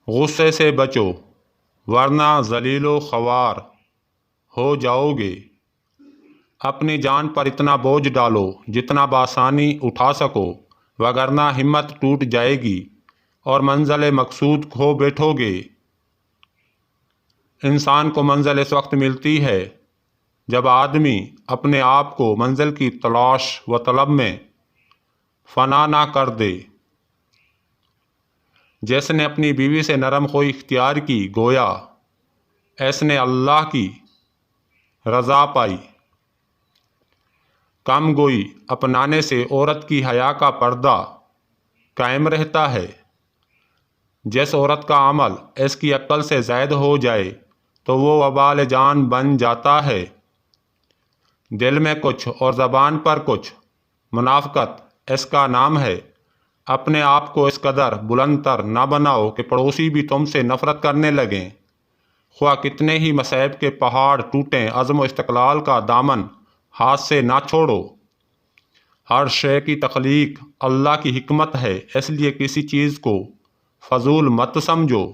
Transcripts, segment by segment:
غصے سے بچو ورنہ ذلیل و خوار ہو جاؤ گے۔ اپنی جان پر اتنا بوجھ ڈالو جتنا بآسانی اٹھا سکو، وگرنہ ہمت ٹوٹ جائے گی اور منزل مقصود کھو بیٹھو گے۔ انسان کو منزل اس وقت ملتی ہے جب آدمی اپنے آپ کو منزل کی تلاش و طلب میں فنا نہ کر دے۔ جس نے اپنی بیوی سے نرم خوئی اختیار کی، گویا اس نے اللہ کی رضا پائی۔ کم گوئی اپنانے سے عورت کی حیا کا پردہ قائم رہتا ہے۔ جس عورت کا عمل اس کی عقل سے زائد ہو جائے تو وہ وبال جان بن جاتا ہے۔ دل میں کچھ اور زبان پر کچھ، منافقت اس کا نام ہے۔ اپنے آپ کو اس قدر بلند تر نہ بناؤ کہ پڑوسی بھی تم سے نفرت کرنے لگیں۔ خواہ کتنے ہی مصائب کے پہاڑ ٹوٹیں، عزم و استقلال کا دامن ہاتھ سے نہ چھوڑو۔ ہر شے کی تخلیق اللہ کی حکمت ہے، اس لیے کسی چیز کو فضول مت سمجھو۔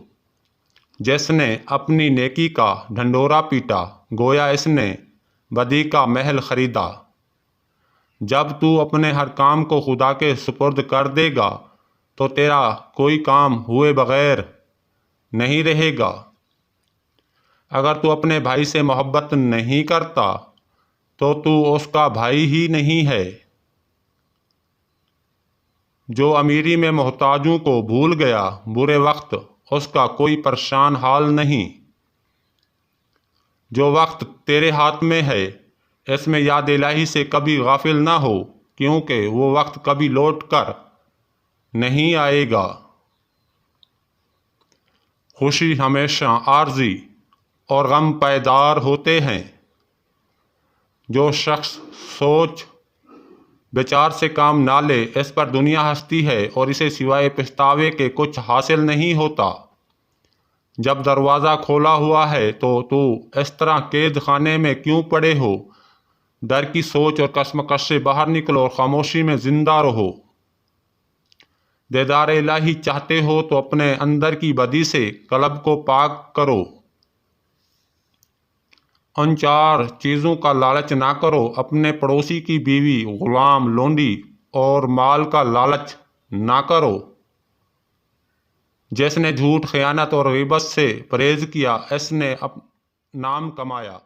جس نے اپنی نیکی کا ڈھنڈورا پیٹا، گویا اس نے بدی کا محل خریدا۔ جب تو اپنے ہر کام کو خدا کے سپرد کر دے گا تو تیرا کوئی کام ہوئے بغیر نہیں رہے گا۔ اگر تو اپنے بھائی سے محبت نہیں کرتا تو تو اس کا بھائی ہی نہیں ہے۔ جو امیری میں محتاجوں کو بھول گیا، برے وقت اس کا کوئی پریشان حال نہیں۔ جو وقت تیرے ہاتھ میں ہے، اس میں یاد الہی سے کبھی غافل نہ ہو، کیونکہ وہ وقت کبھی لوٹ کر نہیں آئے گا۔ خوشی ہمیشہ عارضی اور غم پائیدار ہوتے ہیں۔ جو شخص سوچ بچار سے کام نہ لے، اس پر دنیا ہنستی ہے اور اسے سوائے پچھتاوے کے کچھ حاصل نہیں ہوتا۔ جب دروازہ کھولا ہوا ہے تو اس طرح قید خانے میں کیوں پڑے ہو؟ ڈر کی سوچ اور کشمکش سے باہر نکلو اور خاموشی میں زندہ رہو۔ دیدار الہی چاہتے ہو تو اپنے اندر کی بدی سے قلب کو پاک کرو۔ ان 4 چیزوں کا لالچ نہ کرو: اپنے پڑوسی کی بیوی، غلام، لونڈی اور مال کا لالچ نہ کرو۔ جس نے جھوٹ، خیانت اور غیبت سے پرہیز کیا، اس نے نام کمایا۔